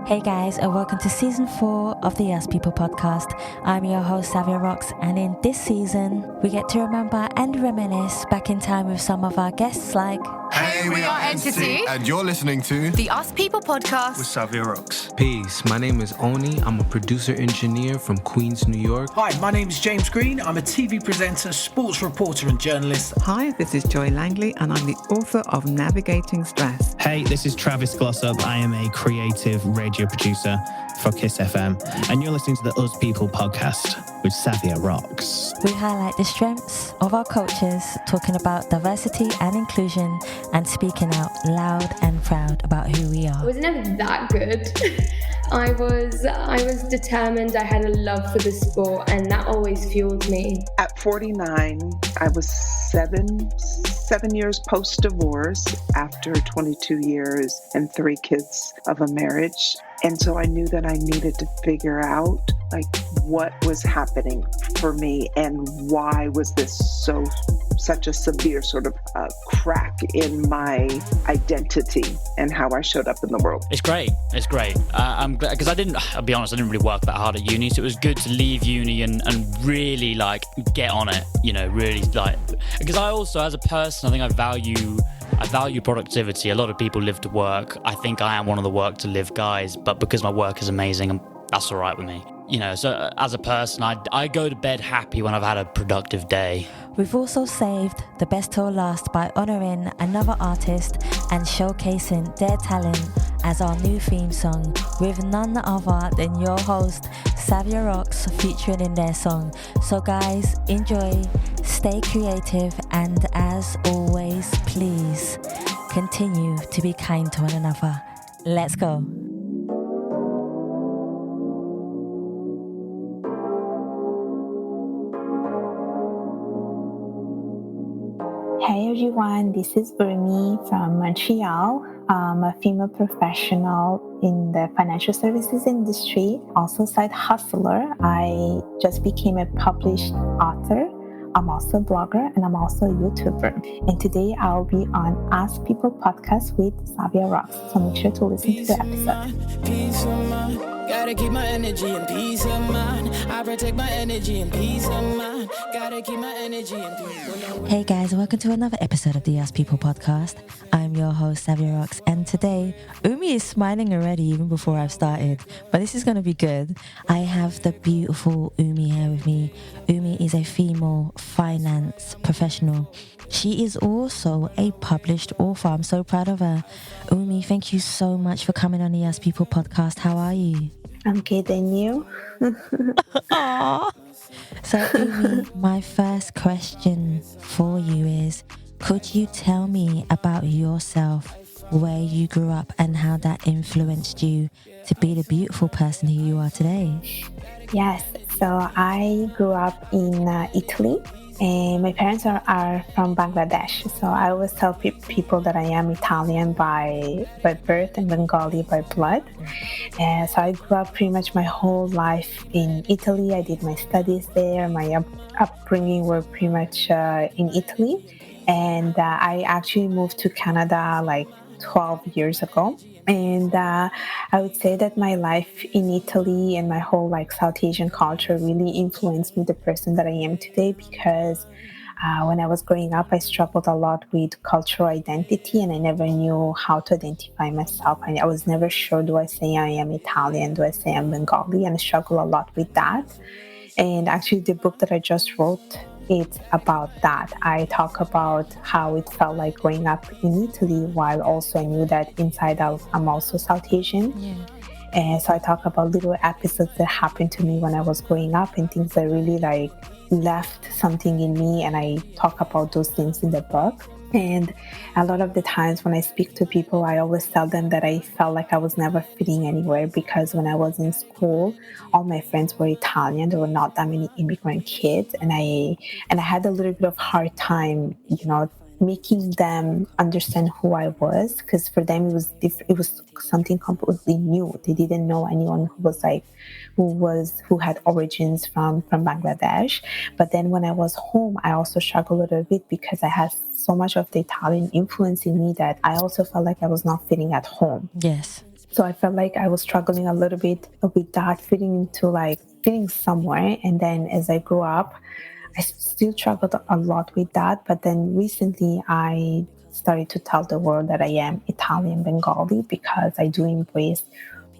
Hey guys, and welcome to season 4 of the Yes People podcast. I'm your host, Savia Rocks, and in this season, we get to remember and reminisce back in time with some of our guests like... Hey, we are Entity, and you're listening to the Us People podcast with Savia Rocks. Peace, my name is Oni. I'm a producer-engineer from Queens, New York. Hi, my name is James Green. I'm a TV presenter, sports reporter and journalist. Hi, this is Joy Langley and I'm the author of Navigating Stress. Hey, this is Travis Glossop. I am a creative radio producer for Kiss FM and you're listening to the Us People podcast with Savia Rocks. We highlight the strengths of our cultures, talking about diversity and inclusion and speaking out loud and proud about who we are. I was never that good. I was determined. I had a love for the sport and that always fueled me. At 49, I was seven years post-divorce after 22 years and 3 kids of a marriage. And so I knew that I needed to figure out what was happening for me and why was this such a severe sort of crack in my identity and how I showed up in the world. It's great. I'm glad because I'll be honest, I didn't really work that hard at uni, so it was good to leave uni and really get on it, really because I also, as a person, I think I value productivity. A lot of people live to work. I think I am one of the work to live guys, but because my work is amazing, that's all right with me. So as a person, I go to bed happy when I've had a productive day. We've also saved the best till last by honouring another artist and showcasing their talent as our new theme song with none other than your host, Savia Rocks, featuring in their song. So guys, enjoy, stay creative, and as always, please continue to be kind to one another. Let's go. Hey everyone, this is Urmi from Montreal. I'm a female professional in the financial services industry, also side hustler. I just became a published author. I'm also a blogger and I'm also a YouTuber. And today I'll be on Ask People podcast with Savia Rocks. So make sure to listen to the episode. Gotta keep my energy and peace of mind. I protect my energy and peace of mind. Gotta keep my energy and peace of mind. Hey guys, welcome to another episode of the Yes People podcast. I'm your host, Savia Rocks, and today, Urmi is smiling already even before I've started, but this is going to be good. I have the beautiful Urmi here with me. Urmi is a female finance professional. She is also a published author. I'm so proud of her. Urmi, thank you so much for coming on the Yes People podcast. How are you? I'm good, and you? Aww. So, Urmi, my first question for you is, could you tell me about yourself, where you grew up, and how that influenced you to be the beautiful person who you are today? Yes, so I grew up in Italy. And my parents are from Bangladesh, so I always tell people that I am Italian by birth and Bengali by blood. So I grew up pretty much my whole life in Italy. I did my studies there. My upbringing were pretty much in Italy. And I actually moved to Canada 12 years ago. And I would say that my life in Italy and my whole South Asian culture really influenced me the person that I am today, because when I was growing up, I struggled a lot with cultural identity and I never knew how to identify myself. I was never sure, do I say I am Italian, do I say I'm Bengali, and I struggle a lot with that. And actually the book that I just wrote, it's about that. I talk about how it felt like growing up in Italy, while also I knew that inside out I'm also South Asian. Yeah. And so I talk about little episodes that happened to me when I was growing up and things that really left something in me, and I talk about those things in the book. And a lot of the times when I speak to people, I always tell them that I felt like I was never fitting anywhere, because when I was in school, all my friends were Italian. There were not that many immigrant kids. And I had a little bit of hard time, making them understand who I was, because for them it was different. It was something completely new. They didn't know anyone who had origins from Bangladesh. But then when I was home, I also struggled a little bit because I had so much of the Italian influence in me that I also felt like I was not fitting at home. Yes. So I felt like I was struggling a little bit with that, fitting somewhere. And then as I grew up, I still struggled a lot with that. But then recently I started to tell the world that I am Italian Bengali, because I do embrace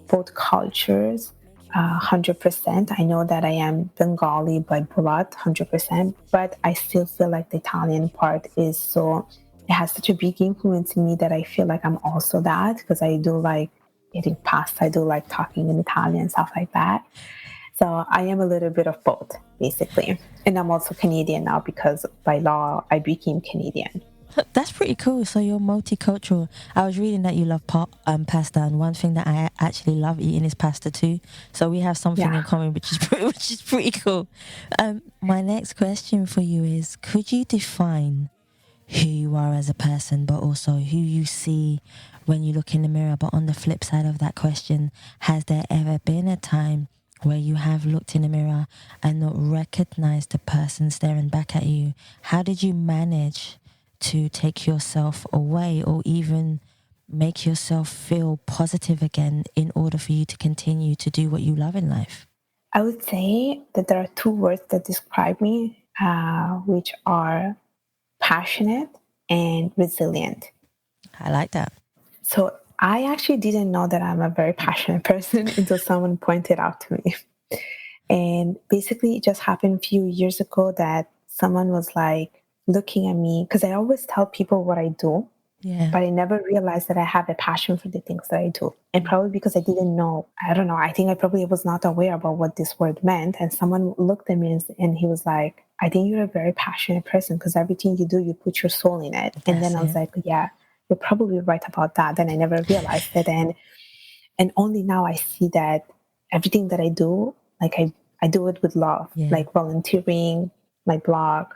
both cultures 100%. I know that I am Bengali by blood 100%, but I still feel like the Italian part is so, it has such a big influence in me that I feel like I'm also that, because I do like eating pasta, I do like talking in Italian, stuff like that. So I am a little bit of both, basically. And I'm also Canadian now because by law I became Canadian. That's pretty cool. So you're multicultural. I was reading that you love pasta, and one thing that I actually love eating is pasta too. So we have something in common, which is pretty cool. My next question for you is: could you define who you are as a person, but also who you see when you look in the mirror? But on the flip side of that question, has there ever been a time where you have looked in the mirror and not recognized the person staring back at you? How did you manage to take yourself away, or even make yourself feel positive again, in order for you to continue to do what you love in life? I would say that there are two words that describe me, which are passionate and resilient. I like that. So I actually didn't know that I'm a very passionate person until someone pointed out to me. And basically it just happened a few years ago that someone was like looking at me, because I always tell people what I do, but I never realized that I have a passion for the things that I do. And probably because I didn't know, I don't know, I think I probably was not aware about what this word meant. And someone looked at me and he was like, I think you're a very passionate person, because everything you do, you put your soul in it. And then I was like, yeah, you're probably right about that. Then I never realized it. And only now I see that everything that I do, like I do it with love, like volunteering, my blog,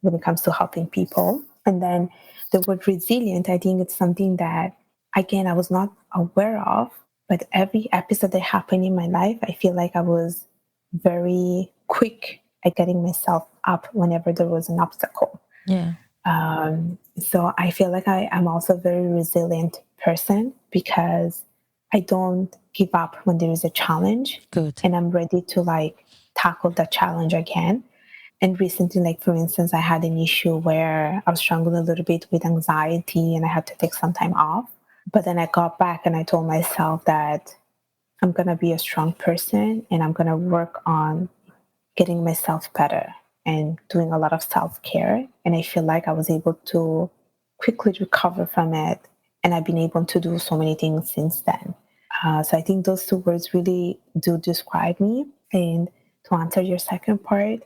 when it comes to helping people. And then the word resilient, I think it's something that, again, I was not aware of, but every episode that happened in my life, I feel like I was very quick at getting myself up whenever there was an obstacle. So I feel like I am also a very resilient person, because I don't give up when there is a challenge. And I'm ready to like tackle that challenge again. And recently, like for instance, I had an issue where I was struggling a little bit with anxiety and I had to take some time off. But then I got back and I told myself that I'm going to be a strong person and I'm going to work on getting myself better and doing a lot of self-care. And I feel like I was able to quickly recover from it. And I've been able to do so many things since then. So I think those two words really do describe me. And to answer your second part,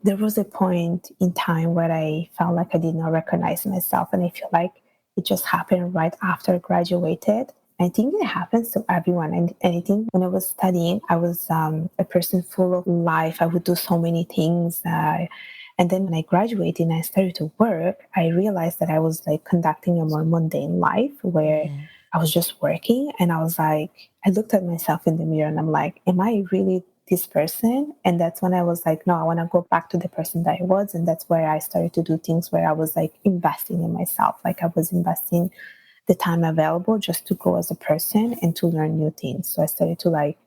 there was a point in time where I felt like I did not recognize myself. And I feel like it just happened right after I graduated. I think it happens to everyone. And I think when I was studying, I was a person full of life. I would do so many things. And then when I graduated and I started to work, I realized that I was like conducting a more mundane life where I was just working. And I was like, I looked at myself in the mirror and I'm like, am I really this person? And that's when I was like, no, I want to go back to the person that I was. And that's where I started to do things where I was like investing in myself. Like I was investing the time available just to grow as a person and to learn new things. So I started to like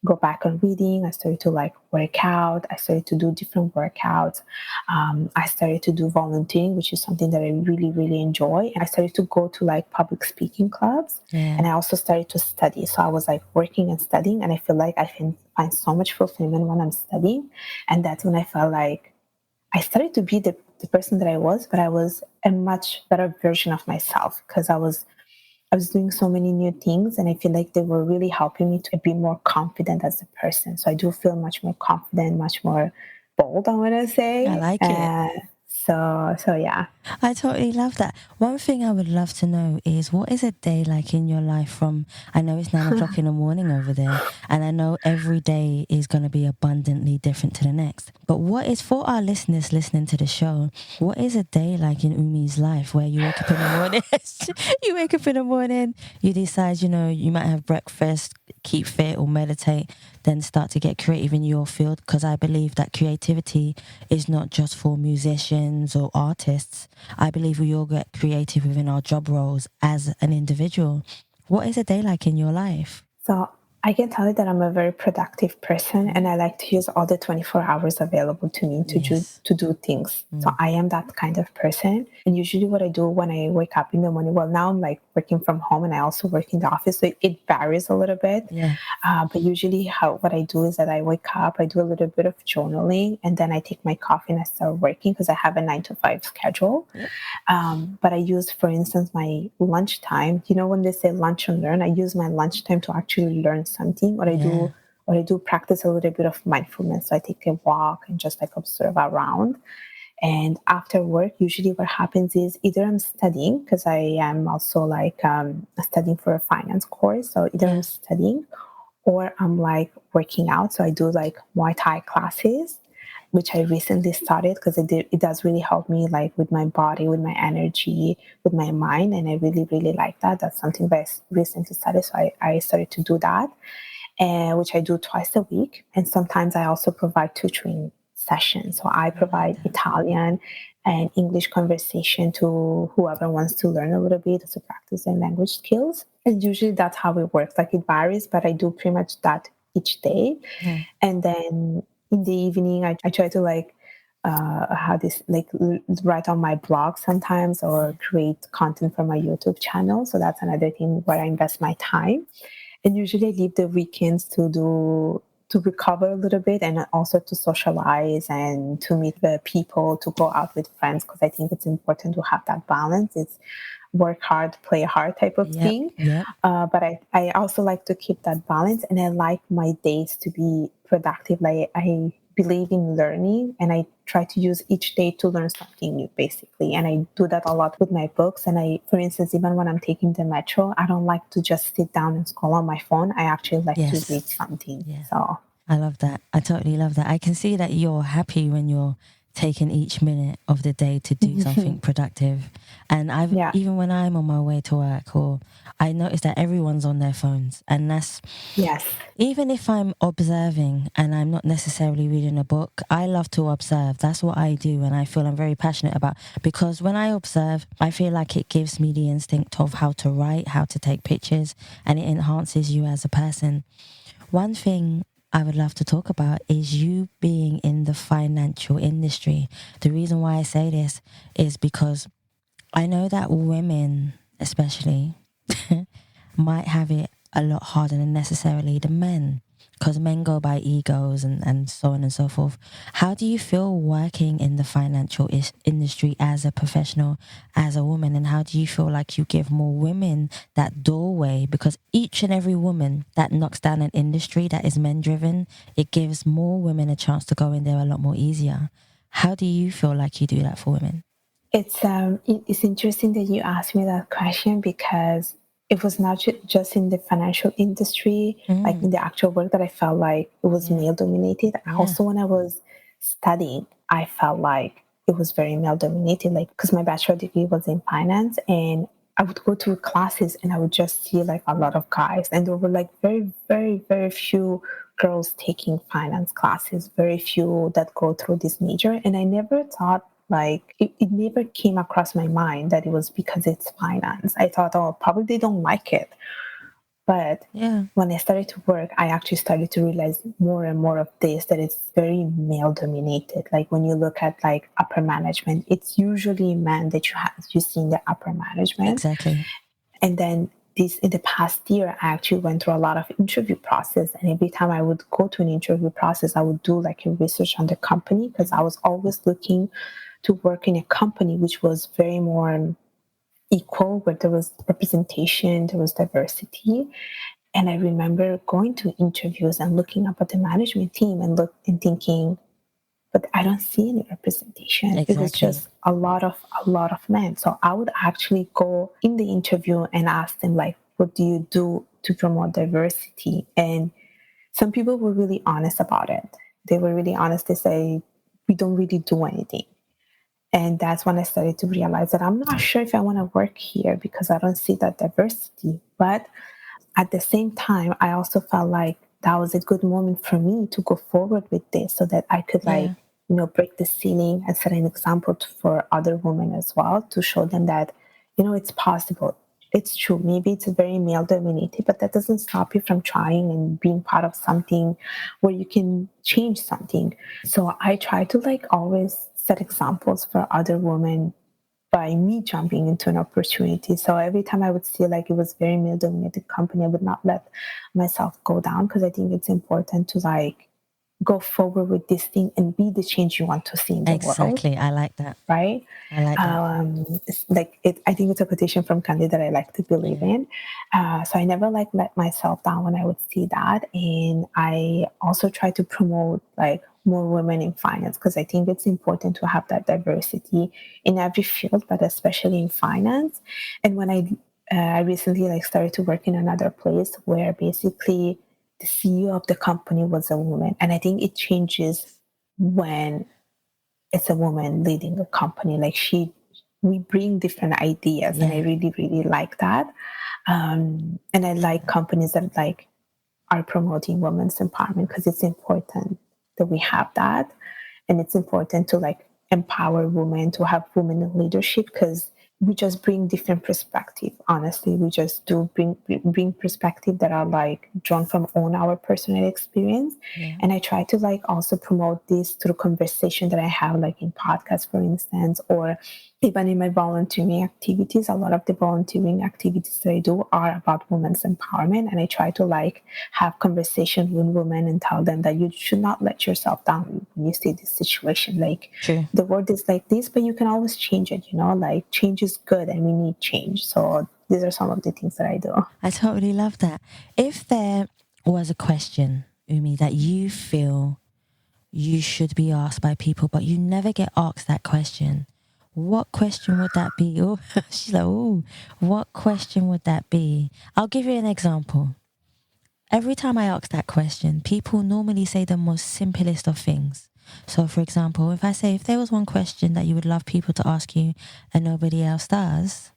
go back on reading. I started to like work out. I started to do different workouts. I started to do volunteering, which is something that I really, really enjoy. And I started to go to like public speaking clubs. And I also started to study. So I was like working and studying. And I feel like I can find so much fulfillment when I'm studying. And that's when I felt like I started to be the person that I was, but I was a much better version of myself because I was doing so many new things, and I feel like they were really helping me to be more confident as a person. So I do feel much more confident, much more bold, I want to say. I like it. So yeah. I totally love that. One thing I would love to know is, what is a day like in your life from, I know it's 9 o'clock in the morning over there, and I know every day is going to be abundantly different to the next. But what is, for our listeners listening to the show, what is a day like in Urmi's life where you wake up in the morning, you wake up in the morning, you decide, you might have breakfast, keep fit or meditate, then start to get creative in your field? Because I believe that creativity is not just for musicians or artists. I believe we all get creative within our job roles as an individual. What is a day like in your life? So I can tell you that I'm a very productive person and I like to use all the 24 hours available to me to do things. So I am that kind of person. And usually what I do when I wake up in the morning, well, now I'm like working from home and I also work in the office. So it varies a little bit. Yeah. But usually what I do is that I wake up, I do a little bit of journaling, and then I take my coffee and I start working because I have a 9 to 5 schedule. Yep. But I use, for instance, my lunchtime. You know, when they say lunch and learn, I use my lunchtime to actually learn something. Or I do practice a little bit of mindfulness. So I take a walk and just like observe around. And after work, usually what happens is either I'm studying because I am also like studying for a finance course. So either I'm studying or I'm like working out. So I do like Muay Thai classes, which I recently started because it does really help me like with my body, with my energy, with my mind. And I really, really like that. That's something that I recently started. So I started to do that, which I do twice a week. And sometimes I also provide tutoring sessions. So I provide Italian and English conversation to whoever wants to learn a little bit to practice their language skills. And usually that's how it works. Like it varies, but I do pretty much that each day. And then in the evening, I try to like have this like write on my blog sometimes or create content for my YouTube channel. So that's another thing where I invest my time. And usually I leave the weekends to recover a little bit and also to socialize and to meet the people, to go out with friends, because I think it's important to have that balance. It's work hard, play hard type of thing. But I also like to keep that balance, and I like my days to be productive. Like I believe in learning, and I try to use each day to learn something new, basically. And I do that a lot with my books. And for instance, even when I'm taking the metro, I don't like to just sit down and scroll on my phone. I actually like to read something. So I love that. I totally love that. I can see that you're happy when you're taking each minute of the day to do something productive. And even when I'm on my way to work, or I notice that everyone's on their phones, and that's even if I'm observing and I'm not necessarily reading a book, I love to observe. That's what I do, and I feel I'm very passionate about, because when I observe, I feel like it gives me the instinct of how to write, how to take pictures, and it enhances you as a person. One thing I would love to talk about is you being in the financial industry. The reason why I say this is because I know that women, especially, might have it a lot harder than necessarily the men, because men go by egos and so on and so forth. How do you feel working in the financial industry as a professional, as a woman? And how do you feel like you give more women that doorway? Because each and every woman that knocks down an industry that is men-driven, it gives more women a chance to go in there a lot more easier. How do you feel like you do that for women? It's interesting that you asked me that question, because it was not just in the financial industry, like in the actual work, that I felt like it was male dominated. Also, when I was studying, I felt like it was very male dominated, like because my bachelor degree was in finance, and I would go to classes and I would just see like a lot of guys, and there were like very, very, very few girls taking finance classes, very few that go through this major. And I never thought, like, it never came across my mind that it was because it's finance. I thought, oh, probably they don't like it. But when I started to work, I actually started to realize more and more of this, that it's very male dominated. Like when you look at like upper management, it's usually men that you see in the upper management. Exactly. And then in the past year, I actually went through a lot of interview process. And every time I would go to an interview process, I would do like a research on the company, because I was always looking to work in a company which was very more equal, where there was representation, there was diversity. And I remember going to interviews and looking up at the management team and thinking, but I don't see any representation. Exactly. It was just a lot of men. So I would actually go in the interview and ask them, like, what do you do to promote diversity? And some people were really honest about it. They were really honest. They say, we don't really do anything. And that's when I started to realize that I'm not sure if I want to work here, because I don't see that diversity. But at the same time, I also felt like that was a good moment for me to go forward with this, so that I could break the ceiling and set an example for other women as well, to show them that, it's possible. it's true. Maybe it's very male dominated, but that doesn't stop you from trying and being part of something where you can change something. So I try to like always set examples for other women by me jumping into an opportunity. So every time I would see like it was very male dominated company, I would not let myself go down, because I think it's important to like go forward with this thing and be the change you want to see in the world. Exactly. I like that. Right? I like that. It's like I think it's a quotation from Gandhi that I like to believe in. So I never like let myself down when I would see that. And I also try to promote like more women in finance, because I think it's important to have that diversity in every field, but especially in finance. And when I recently like started to work in another place where basically the CEO of the company was a woman. And I think it changes when it's a woman leading a company. Like we bring different ideas, and I really, really like that. And I like companies that like are promoting women's empowerment, because it's important that we have that. And it's important to like empower women, to have women in leadership, because we just bring different perspective. Honestly, we just do bring perspective that are like drawn from our personal experience. And I try to like also promote this through conversation that I have like in podcasts, for instance, or even in my volunteering activities. A lot of the volunteering activities that I do are about women's empowerment, and I try to like have conversation with women and tell them that you should not let yourself down when you see this situation. Like the world is like this, but you can always change it, like change is good and we need change. So these are some of the things that I do. I totally love that. If there was a question, Umi, that you feel you should be asked by people, but you never get asked that question, what question would that be? Oh, she's like, oh, what question would that be? I'll give you an example. Every time I ask that question, people normally say the most simplest of things. So, for example, if I say, if there was one question that you would love people to ask you and nobody else does,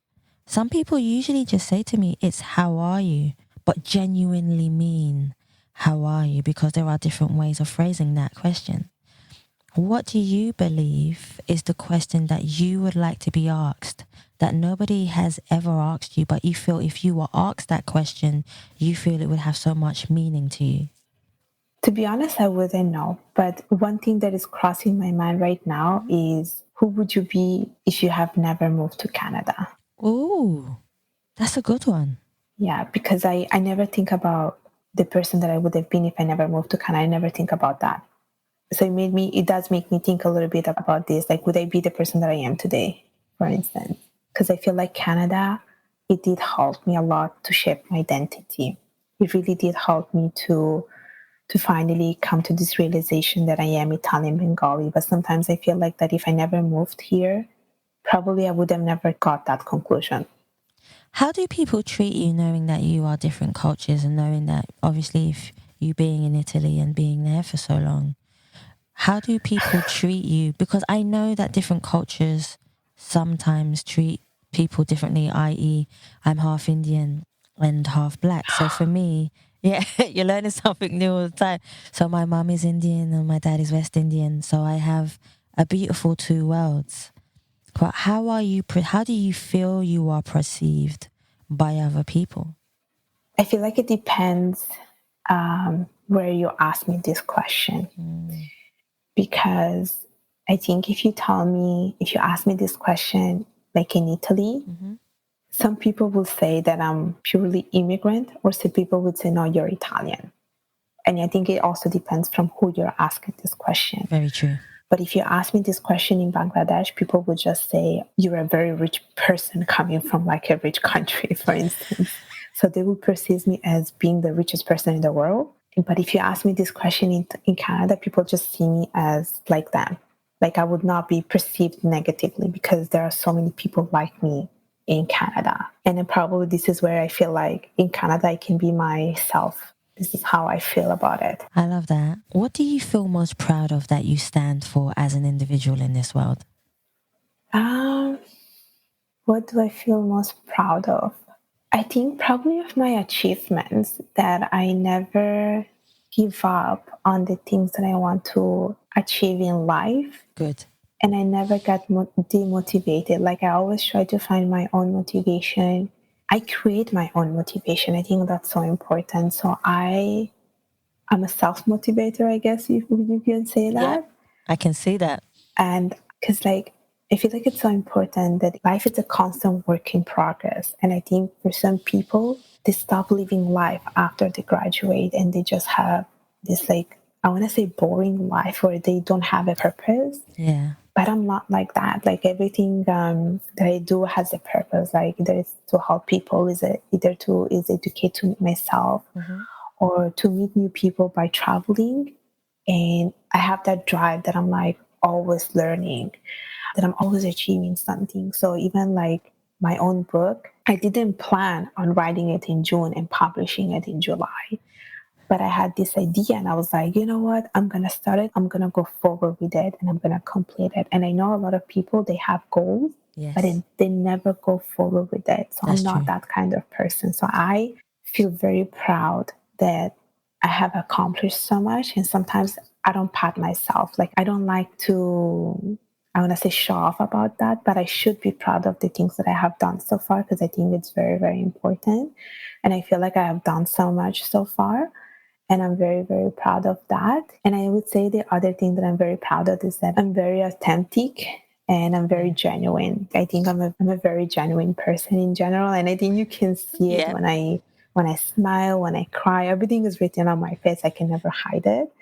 some people usually just say to me, it's how are you? But genuinely mean, how are you? Because there are different ways of phrasing that question. What do you believe is the question that you would like to be asked that nobody has ever asked you, but you feel if you were asked that question, you feel it would have so much meaning to you? To be honest, I wouldn't know. But one thing that is crossing my mind right now is, who would you be if you have never moved to Canada? Ooh, that's a good one. Yeah, because I never think about the person that I would have been if I never moved to Canada. I never think about that. So it does make me think a little bit about this. Like, would I be the person that I am today, for instance? Because I feel like Canada, it did help me a lot to shape my identity. It really did help me to finally come to this realization that I am Italian Bengali. But sometimes I feel like that if I never moved here, probably I would have never got that conclusion. How do people treat you knowing that you are different cultures, and knowing that obviously if you being in Italy and being there for so long, how do people treat you? Because I know that different cultures sometimes treat people differently, i.e. I'm half Indian and half black. So for me, yeah, you're learning something new all the time. So my mum is Indian and my dad is West Indian. So I have a beautiful two worlds. But how do you feel you are perceived by other people? I feel like it depends where you ask me this question. Because I think if you ask me this question, like in Italy, some people will say that I'm purely immigrant, or some people would say, no, you're Italian. And I think it also depends from who you're asking this question. Very true. But if you ask me this question in Bangladesh, people would just say, you're a very rich person coming from like a rich country, for instance. So they would perceive me as being the richest person in the world. But if you ask me this question in Canada, people just see me as like them. Like I would not be perceived negatively, because there are so many people like me in Canada. And then probably this is where I feel like in Canada, I can be myself. This is how I feel about it. I love that. What do you feel most proud of that you stand for as an individual in this world? What do I feel most proud of? I think probably of my achievements, that I never give up on the things that I want to achieve in life. Good. And I never got demotivated. Like I always try to find my own motivation I create my own motivation. I think that's so important. So I'm a self-motivator, I guess you can say that. Yeah, I can see that. And because like I feel like it's so important that life is a constant work in progress. And I think for some people, they stop living life after they graduate and they just have this like, I want to say boring life where they don't have a purpose. Yeah. But I'm not like that. Like everything that I do has a purpose. Like either it's to help people, is educate to myself, or to meet new people by traveling. And I have that drive that I'm like always learning, that I'm always achieving something. So even like my own book, I didn't plan on writing it in June and publishing it in July. But I had this idea and I was like, you know what? I'm going to start it. I'm going to go forward with it and I'm going to complete it. And I know a lot of people, they have goals, Yes. but they never go forward with it. So That's I'm not true. that kind of person. So I feel very proud that I have accomplished so much. And sometimes I don't pat myself. Like I don't like to, I want to say show off about that, but I should be proud of the things that I have done so far because I think it's very, very important. And I feel like I have done so much so far. And I'm very, very proud of that. And I would say the other thing that I'm very proud of is that I'm very authentic and I'm very genuine. I think I'm a very genuine person in general. And I think you can see it when I smile, when I cry, everything is written on my face. I can never hide it.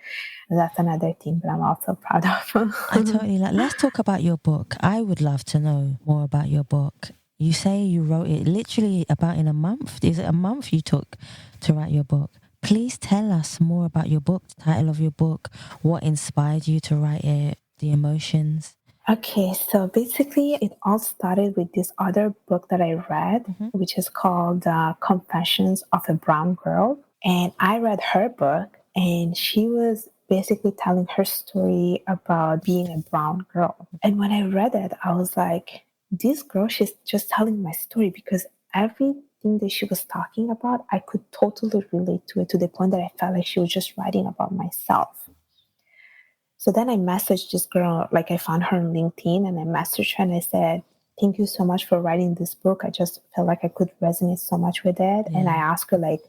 And that's another thing that I'm also proud of. I totally like. Let's talk about your book. I would love to know more about your book. You say you wrote it literally about in a month. Is it a month you took to write your book? Please tell us more about your book, the title of your book, what inspired you to write it, the emotions. Okay, so basically it all started with this other book that I read, which is called Confessions of a Brown Girl. And I read her book and she was basically telling her story about being a brown girl. And when I read it, I was like, this girl, she's just telling my story because everything that she was talking about, I could totally relate to it to the point that I felt like she was just writing about myself. So then I messaged this girl, like I found her on LinkedIn and I messaged her and I said, thank you so much for writing this book. I just felt like I could resonate so much with it. Yeah. And I asked her like,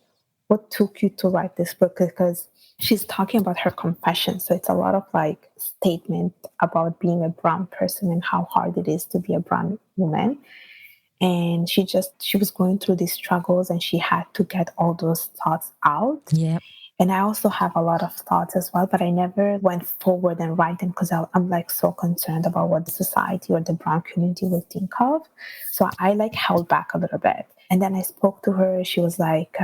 what took you to write this book? Because she's talking about her confession. So it's a lot of like statement about being a brown person and how hard it is to be a brown woman. And she was going through these struggles and she had to get all those thoughts out. Yeah. And I also have a lot of thoughts as well, but I never went forward and write them because I'm like so concerned about what the society or the brown community will think of. So I like held back a little bit. And then I spoke to her. She was like,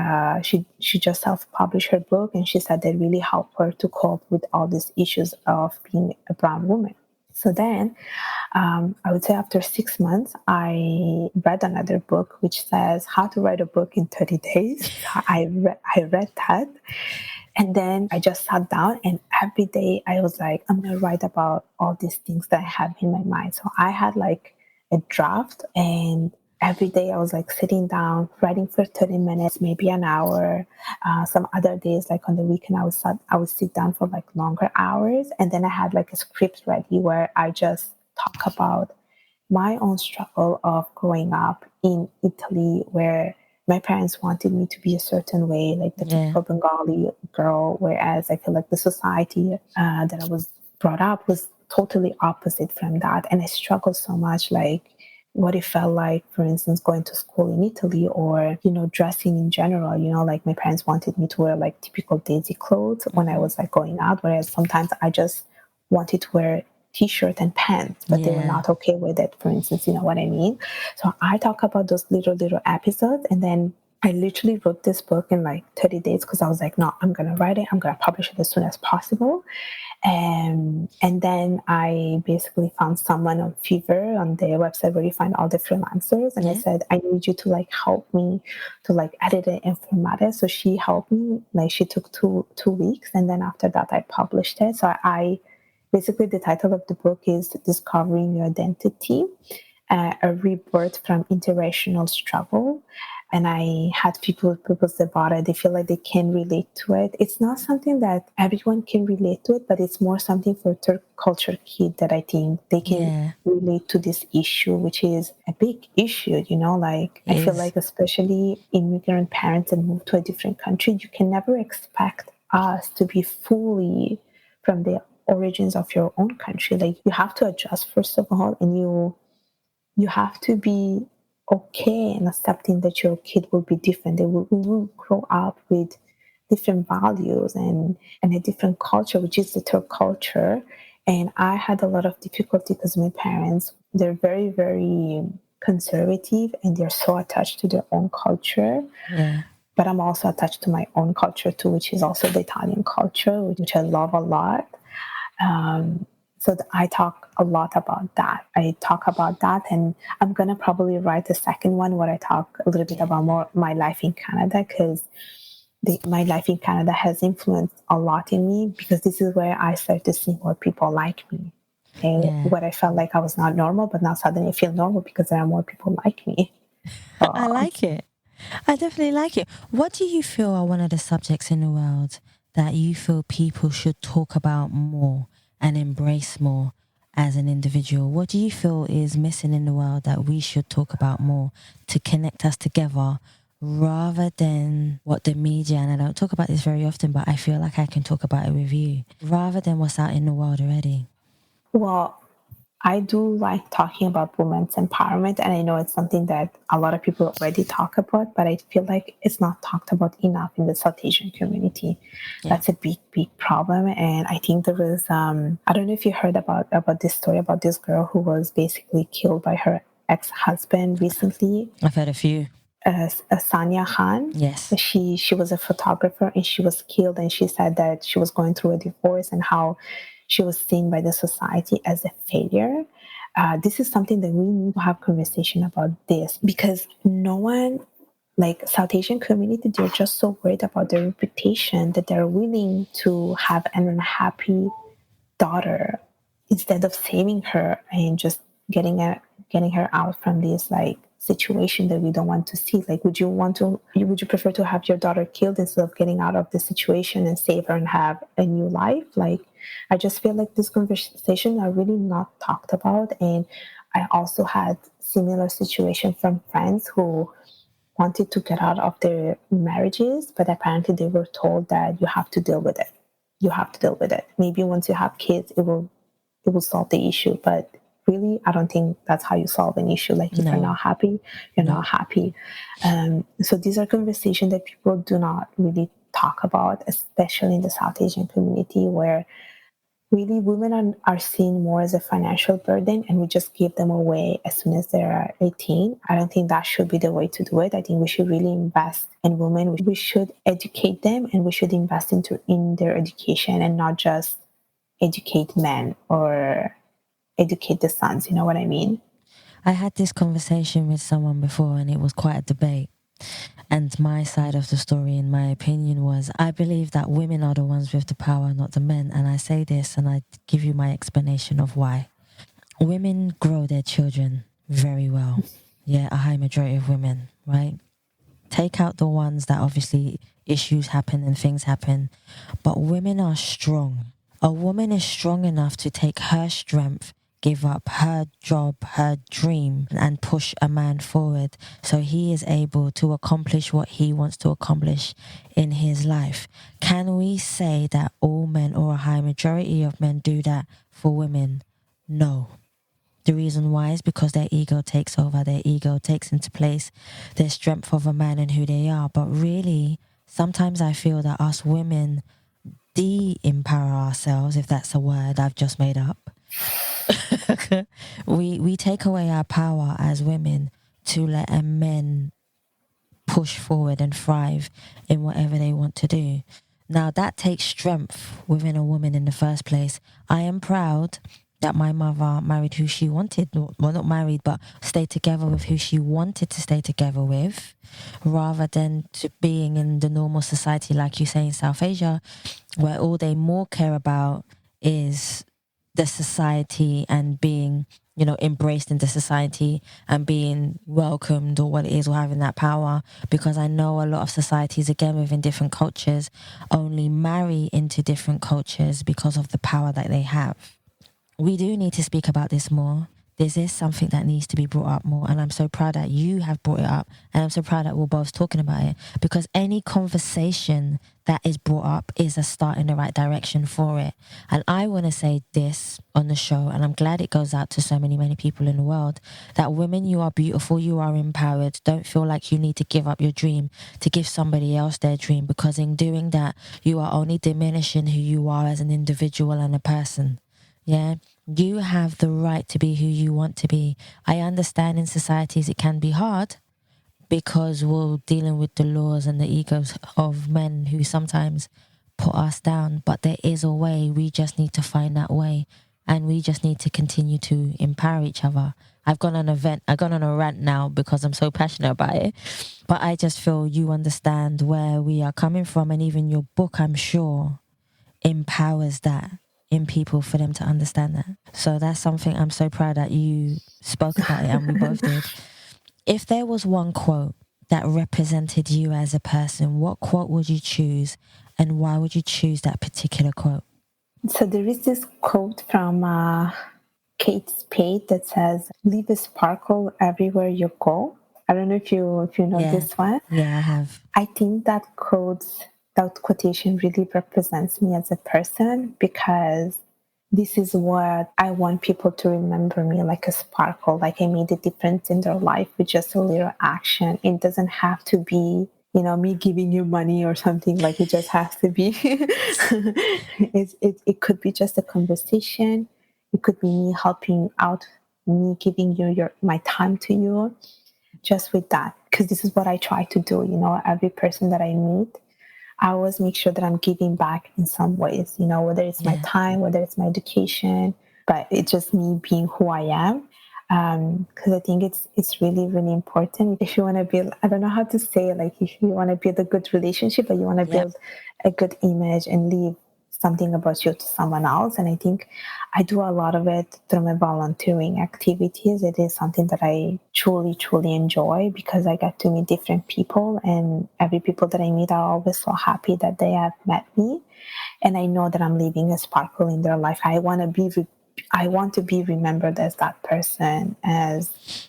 she just self-published her book and she said that really helped her to cope with all these issues of being a brown woman. So then I would say after 6 months, I read another book which says how to write a book in 30 days. I read that. And then I just sat down and every day I was like, I'm going to write about all these things that I have in my mind. So I had like a draft and every day I was like sitting down, writing for 30 minutes, maybe an hour. Some other days, like on the weekend, I would sit down for like longer hours. And then I had like a script ready where I just talk about my own struggle of growing up in Italy, where my parents wanted me to be a certain way, like the typical Bengali girl, whereas I feel like the society that I was brought up was totally opposite from that. And I struggled so much, like what it felt like, for instance, going to school in Italy or, dressing in general, like my parents wanted me to wear like typical Daisy clothes when I was like going out, whereas sometimes I just wanted to wear t-shirt and pants, but they were not okay with it, for instance, you know what I mean? So I talk about those little episodes, and then I literally wrote this book in like 30 days because I was like, no, I'm going to write it. I'm going to publish it as soon as possible. And then I basically found someone on Fiverr, on their website where you find all the freelancers. And I said, I need you to like help me to like edit it and format it. So she helped me, like she took two weeks. And then after that, I published it. So I basically, the title of the book is Discovering Your Identity, a rebirth from interracial struggle. and I had people about it, they feel like they can relate to it. It's not something that everyone can relate to it, but it's more something for third culture kid that I think they can relate to this issue, which is a big issue, like I feel like especially immigrant parents that move to a different country, you can never expect us to be fully from the origins of your own country. Like you have to adjust first of all, and you have to be okay and accepting that your kid will be different. They will grow up with different values and a different culture, which is the third culture. And I had a lot of difficulty because my parents, they're very, very conservative and they're so attached to their own culture. Yeah. But I'm also attached to my own culture too, which is also the Italian culture, which I love a lot. So I talk a lot about that. And I'm going to probably write a second one where I talk a little bit about more my life in Canada, because my life in Canada has influenced a lot in me, because this is where I start to see more people like me. And what I felt like I was not normal, but now suddenly I feel normal because there are more people like me. I like it. I definitely like it. What do you feel are one of the subjects in the world that you feel people should talk about more and embrace more as an individual? What do you feel is missing in the world that we should talk about more to connect us together, rather than what the media, and I don't talk about this very often, but I feel like I can talk about it with you, rather than what's out in the world already? Well, I do like talking about women's empowerment, and I know it's something that a lot of people already talk about, but I feel like it's not talked about enough in the South Asian community. That's a big, big problem. And I think there was, I don't know if you heard about this story about this girl who was basically killed by her ex-husband recently. I've heard a few. Sanya Khan. Yes. She was a photographer and she was killed, and she said that she was going through a divorce and how she was seen by the society as a failure. This is something that we need to have conversation about this, because no one, like South Asian community, they're just so worried about their reputation that they're willing to have an unhappy daughter instead of saving her and just getting her out from this like situation that we don't want to see. Like, would you prefer to have your daughter killed instead of getting out of the situation and save her and have a new life? Like, I just feel like this conversation are really not talked about. And I also had similar situation from friends who wanted to get out of their marriages, but apparently they were told that you have to deal with it. You have to deal with it. Maybe once you have kids, it will solve the issue. But really, I don't think that's how you solve an issue. Like, if you're not happy, you're not happy. So these are conversations that people do not really talk about, especially in the South Asian community, where really women are seen more as a financial burden and we just give them away as soon as they're 18. I don't think that should be the way to do it. I think we should really invest in women. We should educate them, and we should invest in their education and not just educate men or educate the sons. You know what I mean? I had this conversation with someone before and it was quite a debate. And my side of the story, in my opinion, was I believe that women are the ones with the power, not the men. And I say this and I give you my explanation of why. Women grow their children very well. Yeah, a high majority of women, right? Take out the ones that obviously issues happen and things happen. But women are strong. A woman is strong enough to take her strength, give up her job, her dream, and push a man forward so he is able to accomplish what he wants to accomplish in his life. Can we say that all men or a high majority of men do that for women? No. The reason why is because their ego takes over, their ego takes into place their strength of a man and who they are. But really, sometimes I feel that us women de-empower ourselves, if that's a word I've just made up. we take away our power as women to let a men push forward and thrive in whatever they want to do. Now that takes strength within a woman in the first place. I am proud that my mother married who she wanted, well, not married, but stayed together with who she wanted to stay together with, rather than to being in the normal society, like you say, in South Asia, where all they more care about is the society and being, embraced in the society and being welcomed or what it is, or having that power. Because I know a lot of societies, again, within different cultures, only marry into different cultures because of the power that they have. We do need to speak about this more. This is something that needs to be brought up more. And I'm so proud that you have brought it up. And I'm so proud that we're both talking about it. Because any conversation that is brought up is a start in the right direction for it. And I want to say this on the show, and I'm glad it goes out to so many, many people in the world, that women, you are beautiful, you are empowered. Don't feel like you need to give up your dream to give somebody else their dream. Because in doing that, you are only diminishing who you are as an individual and a person. Yeah, you have the right to be who you want to be. I understand in societies it can be hard because we're dealing with the laws and the egos of men who sometimes put us down. But there is a way. We just need to find that way. And we just need to continue to empower each other. I've gone on a rant now because I'm so passionate about it. But I just feel you understand where we are coming from. And even your book, I'm sure, empowers that in people for them to understand that. So that's something I'm so proud that you spoke about it and we both did. If there was one quote that represented you as a person, what quote would you choose and why would you choose that particular quote? So there is this quote from Kate Spade that says, "Leave a sparkle everywhere you go." I don't know if you know this one. Yeah, I have. I think that quotation really represents me as a person, because this is what I want people to remember me, like a sparkle, like I made a difference in their life with just a little action. It doesn't have to be, me giving you money or something. Like, it just has to be, it could be just a conversation. It could be me helping out, me giving you my time to you, just with that. Because this is what I try to do, every person that I meet, I always make sure that I'm giving back in some ways, whether it's my time, whether it's my education, but it's just me being who I am. Because I think it's really, really important. If you want to build, I don't know how to say, like, if you want to build a good relationship, or you want to build a good image and leave something about you to someone else. And I think I do a lot of it through my volunteering activities. It is something that I truly, truly enjoy, because I get to meet different people, and every people that I meet are always so happy that they have met me. And I know that I'm leaving a sparkle in their life. I want to be remembered as that person, as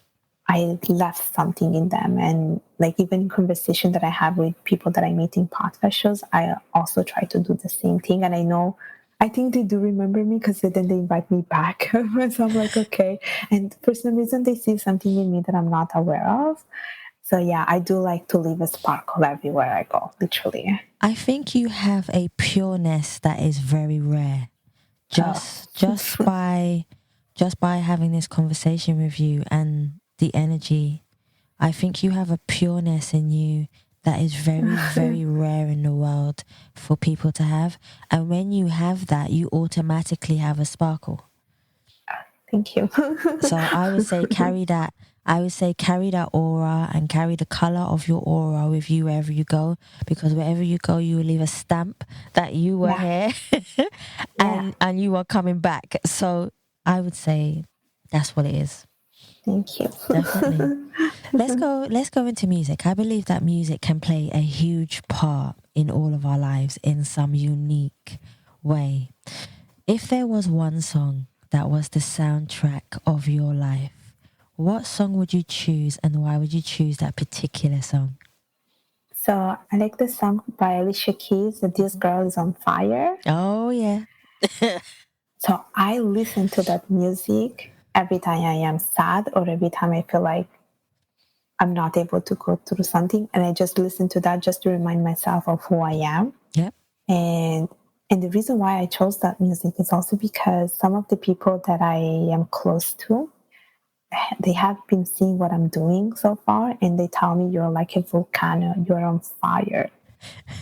I left something in them. And like, even conversation that I have with people that I meet in podcast shows, I also try to do the same thing. And I think they do remember me, because then they invite me back. So I'm like, okay. And for some reason, they see something in me that I'm not aware of. So yeah, I do like to leave a sparkle everywhere I go, literally. I think you have a pureness that is very rare. Just by having this conversation with you and the energy, I think you have a pureness in you that is very, very rare in the world for people to have. And when you have that, you automatically have a sparkle. Thank you. So I would say carry that aura and carry the color of your aura with you wherever you go, because wherever you go, you will leave a stamp that you were here and you are coming back. So I would say that's what it is. Thank you. Definitely. Let's go into music. I believe that music can play a huge part in all of our lives in some unique way. If there was one song that was the soundtrack of your life, what song would you choose and why would you choose that particular song? So I like the song by Alicia Keys, "This Girl Is on Fire." Oh, yeah. So I listen to that music every time I am sad, or every time I feel like I'm not able to go through something. And I just listen to that just to remind myself of who I am. Yep. And the reason why I chose that music is also because some of the people that I am close to, they have been seeing what I'm doing so far, and they tell me, "You're like a volcano, you're on fire."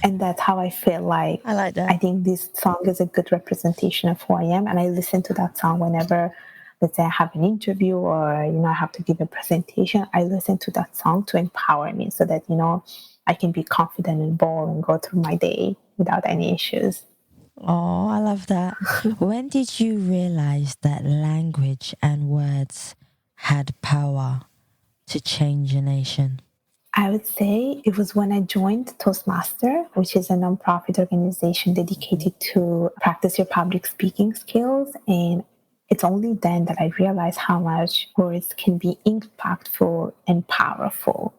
And that's how I feel like. I like that. I think this song is a good representation of who I am. And I listen to that song whenever, let's say, I have an interview, or, I have to give a presentation. I listen to that song to empower me, so that, I can be confident and bold and go through my day without any issues. Oh, I love that. When did you realize that language and words had power to change a nation? I would say it was when I joined Toastmaster, which is a nonprofit organization dedicated to practice your public speaking skills. And it's only then that I realized how much words can be impactful and powerful.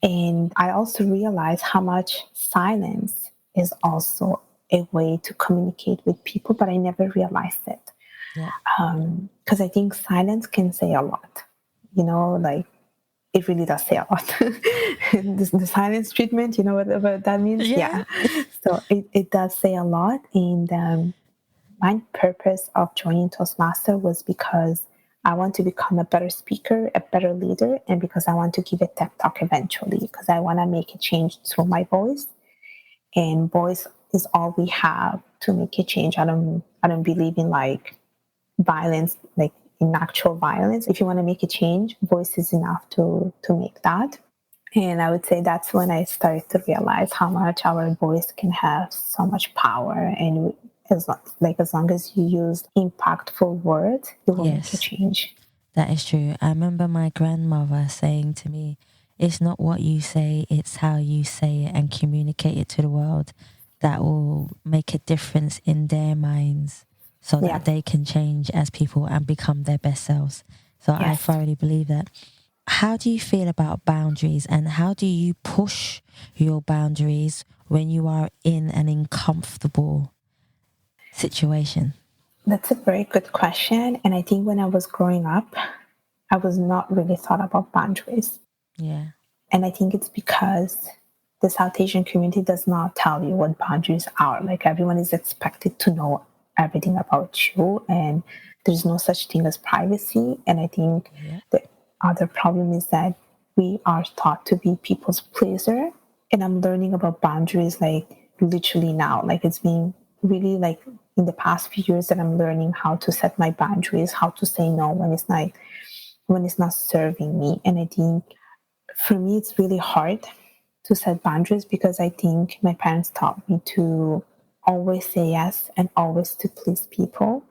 And I also realized how much silence is also a way to communicate with people, but I never realized it. Yeah. Because I think silence can say a lot, like it really does say a lot. The silence treatment, you know what that means? Yeah. So it does say a lot. And my purpose of joining Toastmaster was because I want to become a better speaker, a better leader, and because I want to give a TED Talk eventually, because I want to make a change through my voice. And voice is all we have to make a change. I don't believe in like violence, like in actual violence. If you want to make a change, voice is enough to make that. And I would say that's when I started to realize how much our voice can have so much power. And as long as you use impactful words, you will make a change. That is true. I remember my grandmother saying to me, it's not what you say, it's how you say it and communicate it to the world that will make a difference in their minds so that they can change as people and become their best selves. So I thoroughly believe that. How do you feel about boundaries, and how do you push your boundaries when you are in an uncomfortable situation? That's a very good question. And I think when I was growing up, I was not really thought about boundaries. Yeah. And I think it's because the South Asian community does not tell you what boundaries are. Like everyone is expected to know everything about you, and there's no such thing as privacy. And I think the other problem is that we are taught to be people's pleaser. And I'm learning about boundaries like literally now. Like it's been really like in the past few years that I'm learning how to set my boundaries, how to say no when it's not serving me. And I think for me it's really hard to set boundaries because I think my parents taught me to always say yes and always to please people.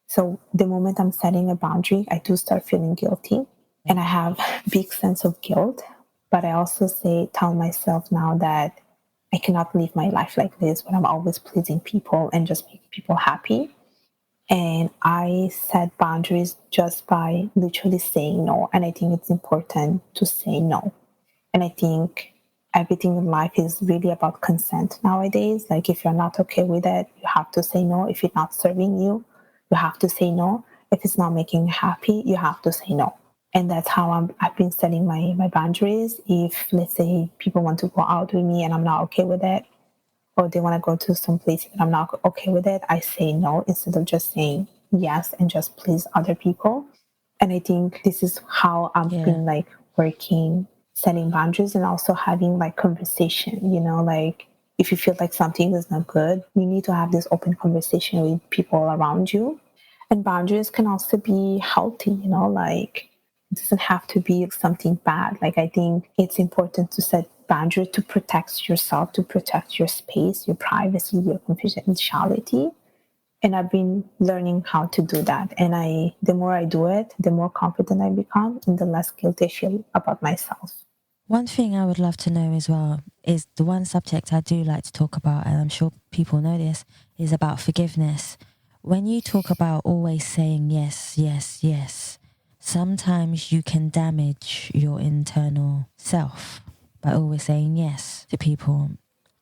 So the moment I'm setting a boundary, I do start feeling guilty, and I have a big sense of guilt. But I also tell myself now that I cannot live my life like this when I'm always pleasing people and just making people happy. And I set boundaries just by literally saying no. And I think it's important to say no. And I think everything in life is really about consent nowadays. Like if you're not okay with it, you have to say no. If it's not serving you, you have to say no. If it's not making you happy, you have to say no. And that's how I've been setting my boundaries. If, let's say, people want to go out with me and I'm not okay with it, or they want to go to some place and I'm not okay with it, I say no instead of just saying yes and just please other people. And I think this is how I've been like working, setting boundaries, and also having like conversation, like if you feel like something is not good, you need to have this open conversation with people around you. And boundaries can also be healthy, like it doesn't have to be something bad. Like I think it's important to set boundaries to protect yourself, to protect your space, your privacy, your confidentiality. And I've been learning how to do that. And the more I do it, the more confident I become and the less guilty I feel about myself. One thing I would love to know as well is the one subject I do like to talk about, and I'm sure people know this, is about forgiveness. When you talk about always saying yes, yes, yes, sometimes you can damage your internal self by always saying yes to people.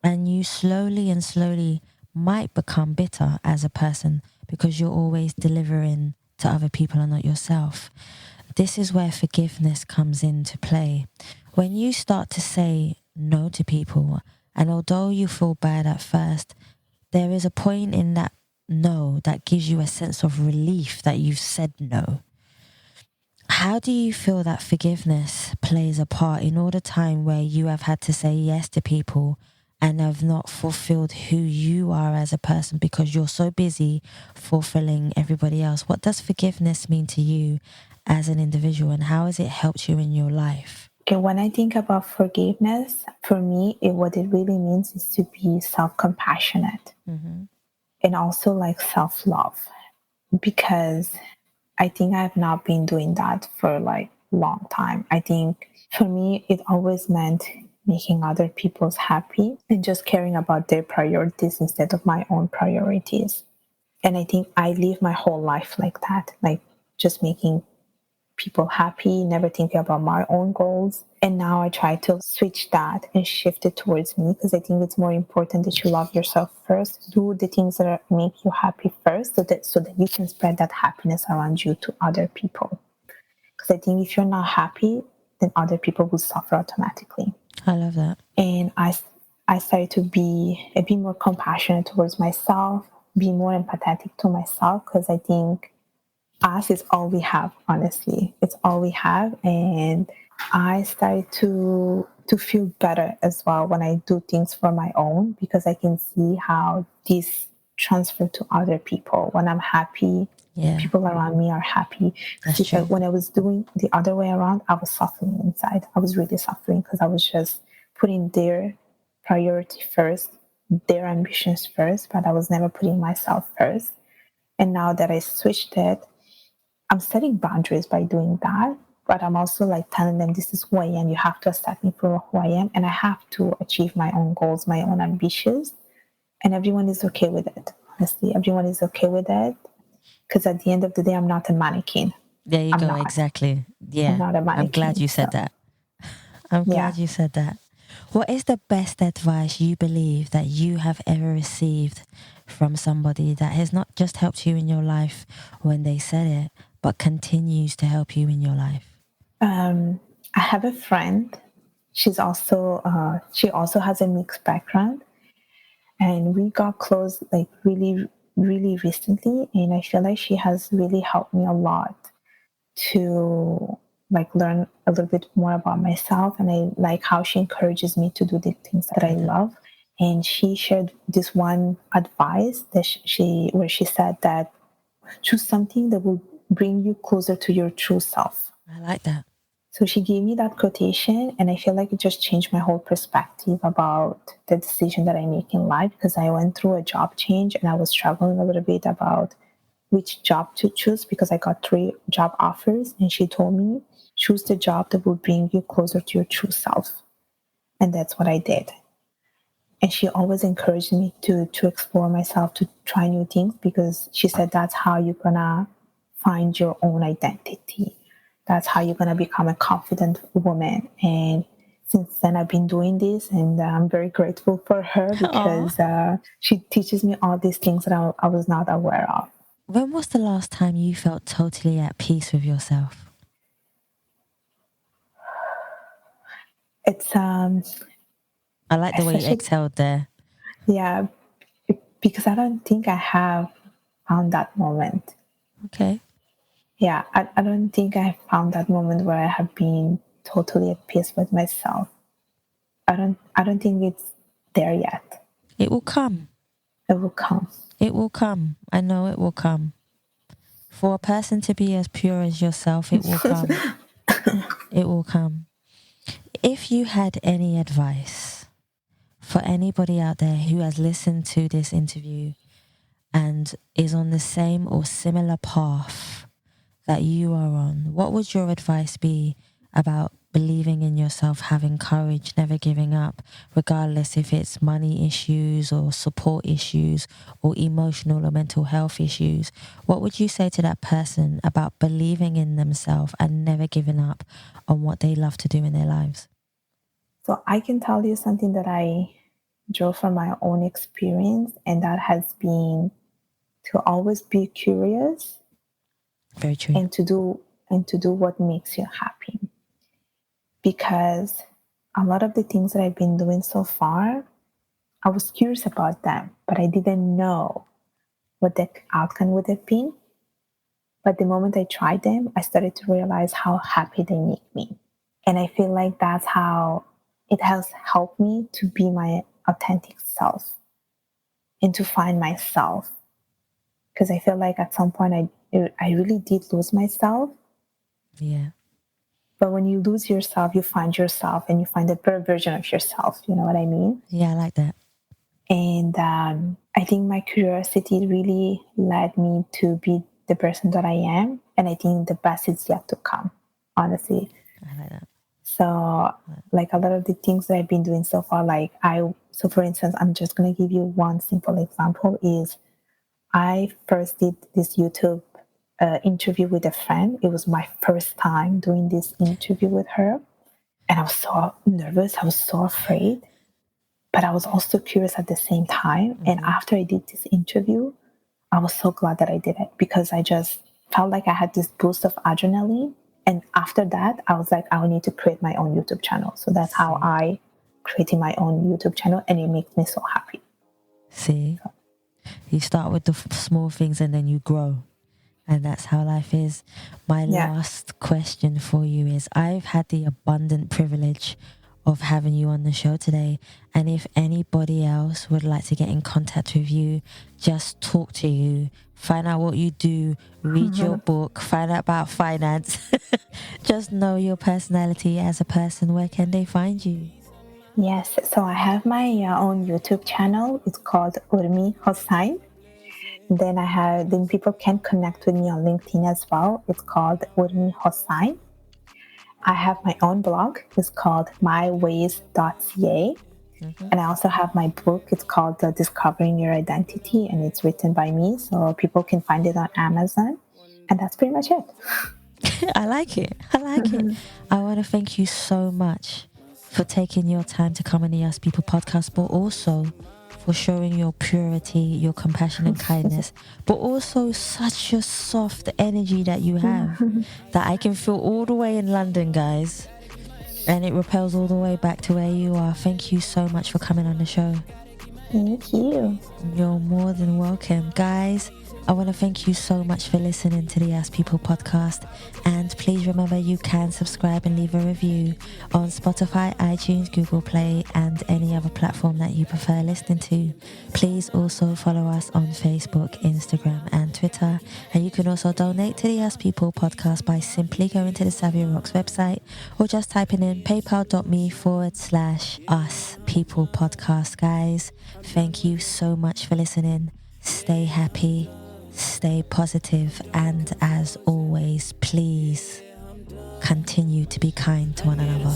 And you slowly and slowly might become bitter as a person because you're always delivering to other people and not yourself. This is where forgiveness comes into play. When you start to say no to people, and although you feel bad at first, there is a point in that no that gives you a sense of relief that you've said no. How do you feel that forgiveness plays a part in all the time where you have had to say yes to people and have not fulfilled who you are as a person because you're so busy fulfilling everybody else? What does forgiveness mean to you as an individual, and how has it helped you in your life? Okay, when I think about forgiveness, for me, what it really means is to be self-compassionate. Mm-hmm. and also like self-love, because I think I've not been doing that for like long time. I think for me, it always meant making other people's happy and just caring about their priorities instead of my own priorities. And I think I live my whole life like that, like just making people happy, never thinking about my own goals. And now I try to switch that and shift it towards me, because I think it's more important that you love yourself first. Do the things that make you happy first, so that you can spread that happiness around you to other people. Because I think if you're not happy, then other people will suffer automatically. I love that. And I started to be a bit more compassionate towards myself, be more empathetic to myself, because I think us is all we have, honestly. It's all we have. And I started to feel better as well when I do things for my own, because I can see how this transfer to other people. When I'm happy, people around me are happy. That's true. When I was doing the other way around, I was suffering inside. I was really suffering because I was just putting their priority first, their ambitions first, but I was never putting myself first. And now that I switched it, I'm setting boundaries by doing that, but I'm also like telling them, this is who I am. You have to accept me for who I am, and I have to achieve my own goals, my own ambitions, and everyone is okay with it. Honestly, everyone is okay with it, because at the end of the day, I'm not a mannequin. There you go. Exactly. Yeah. I'm not a mannequin. I'm glad you said that. I'm glad you said that. What is the best advice you believe that you have ever received from somebody that has not just helped you in your life when they said it, but continues to help you in your life? I have a friend. She also has a mixed background, and we got close like really, really recently. And I feel like she has really helped me a lot to like learn a little bit more about myself, and I like how she encourages me to do the things that I love. And she shared this one advice that where she said that choose something that will bring you closer to your true self. I like that. So she gave me that quotation, and I feel like it just changed my whole perspective about the decision that I make in life, because I went through a job change and I was struggling a little bit about which job to choose, because I got 3 job offers, and she told me, choose the job that will bring you closer to your true self. And that's what I did. And she always encouraged me to explore myself, to try new things, because she said that's how you're gonna find your own identity. That's how you're gonna become a confident woman. And since then, I've been doing this, and I'm very grateful for her, because she teaches me all these things that I was not aware of. When was the last time you felt totally at peace with yourself? It's I like the way you exhaled there. Yeah, because I don't think I have found that moment. Okay. Yeah, I don't think I found that moment where I have been totally at peace with myself. I don't think it's there yet. It will come. It will come. It will come. I know it will come. For a person to be as pure as yourself, it will come. It will come. If you had any advice for anybody out there who has listened to this interview and is on the same or similar path that you are on, what would your advice be about believing in yourself, having courage, never giving up, regardless if it's money issues or support issues or emotional or mental health issues? What would you say to that person about believing in themselves and never giving up on what they love to do in their lives? So I can tell you something that I drew from my own experience, and that has been to always be curious. Very true. And to do what makes you happy. Because a lot of the things that I've been doing so far, I was curious about them, but I didn't know what the outcome would have been. But the moment I tried them, I started to realize how happy they make me. And I feel like that's how it has helped me to be my authentic self and to find myself. Because I feel like at some point I really did lose myself. Yeah. But when you lose yourself, you find yourself, and you find a better version of yourself. You know what I mean? Yeah, I like that. And I think my curiosity really led me to be the person that I am. And I think the best is yet to come, honestly. I like that. So like a lot of the things that I've been doing so far, so for instance, I'm just going to give you one simple example is I first did this YouTube interview with a friend. It was my first time doing this interview with her. And I was so nervous. I was so afraid. But I was also curious at the same time. Mm-hmm. And after I did this interview, I was so glad that I did it because I just felt like I had this boost of adrenaline. And after that, I was like, I will need to create my own YouTube channel. So that's how I created my own YouTube channel. And it makes me so happy. See, you start with the small things and then you grow. And that's how life is. My last question for you is, I've had the abundant privilege of having you on the show today. And if anybody else would like to get in contact with you, just talk to you, find out what you do, read your book, find out about finance, just know your personality as a person, where can they find you? Yes, so I have my own YouTube channel. It's called Urmi Hossain. Then people can connect with me on LinkedIn as well. It's called Urmi Hossain. I have my own blog. It's called myways.ca. Mm-hmm. And I also have my book. It's called Discovering Your Identity, and it's written by me. So people can find it on Amazon. And that's pretty much it. I like it. I want to thank you so much for taking your time to come on the Us People podcast, but also for showing your purity, your compassion and kindness, but also such a soft energy that you have that I can feel all the way in London, guys. And it repels all the way back to where you are. Thank you so much for coming on the show. Thank you. You're more than welcome. Guys, I want to thank you so much for listening to the Ask People podcast. And please remember you can subscribe and leave a review on Spotify, iTunes, Google Play, and any other platform that you prefer listening to. Please also follow us on Facebook, Instagram, and Twitter. And you can also donate to the Ask People podcast by simply going to the Savia Rocks website or just typing in paypal.me/Us People podcast. Guys, thank you so much for listening. Stay happy. Stay positive, and as always, please continue to be kind to one another.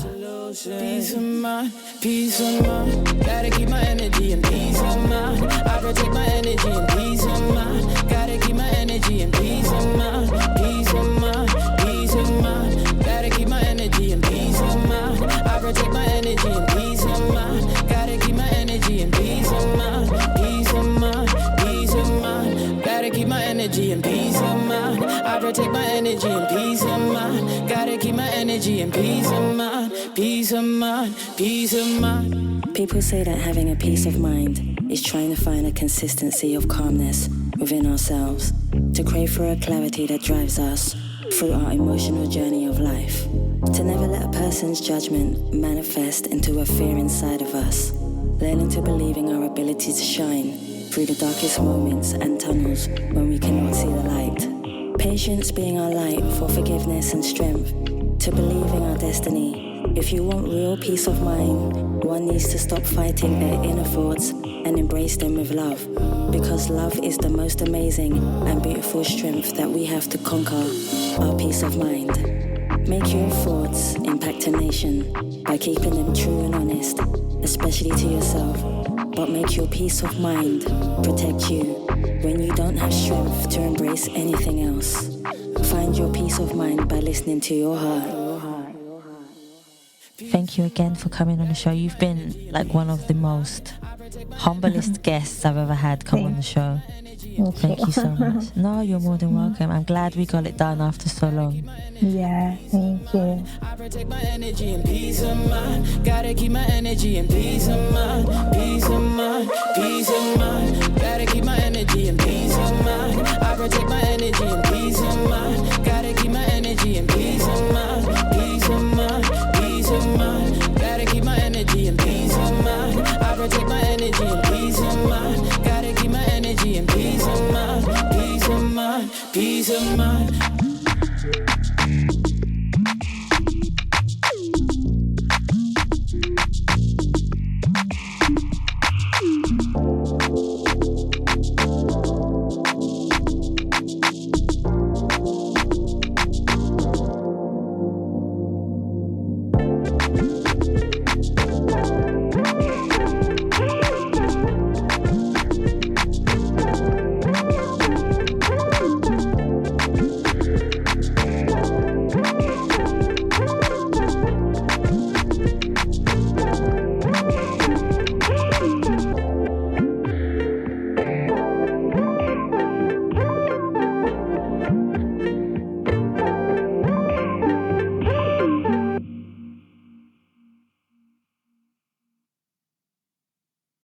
Peace of mind, peace of mind. Gotta keep my energy and peace of mind. I protect my energy and peace of mind. Gotta keep my energy and peace of mind. Peace of mind, peace of mind. Gotta keep my energy and peace of mind. I protect my energy and peace of mind. Gotta keep my energy and peace of mind. Peace of mind, peace of mind. Gotta keep my energy and peace of mind. I protect my energy and peace of mind. Gotta keep my energy and peace of mind. Peace of mind, peace of mind. People say that having a peace of mind is trying to find a consistency of calmness within ourselves, to crave for a clarity that drives us through our emotional journey of life, to never let a person's judgment manifest into a fear inside of us, learning to believe in our ability to shine through the darkest moments and tunnels when we cannot see the light. Patience being our light for forgiveness and strength, to believe in our destiny. If you want real peace of mind, one needs to stop fighting their inner thoughts and embrace them with love, because love is the most amazing and beautiful strength that we have to conquer our peace of mind. Make your thoughts impact a nation by keeping them true and honest, especially to yourself, but make your peace of mind protect you when you don't have strength to embrace anything else. Find your peace of mind by listening to your heart. Thank you again for coming on the show. You've been like one of the most humblest guests I've ever had come on the show. Thank you so much. No, you're more than welcome. I'm glad we got it done after so long. Yeah, thank you. I protect my energy and peace of mind. Gotta keep my energy and peace of mind. Peace of mind, peace of mind. Gotta keep my energy and peace of mind. I protect my energy and peace of mind. Gotta keep my energy and peace of mind. Peace of mind, peace of mind. Gotta keep my energy and peace of mind. I protect my energy and peace of mind. Gotta keep my energy and peace of mind. Peace of mind, peace of mind.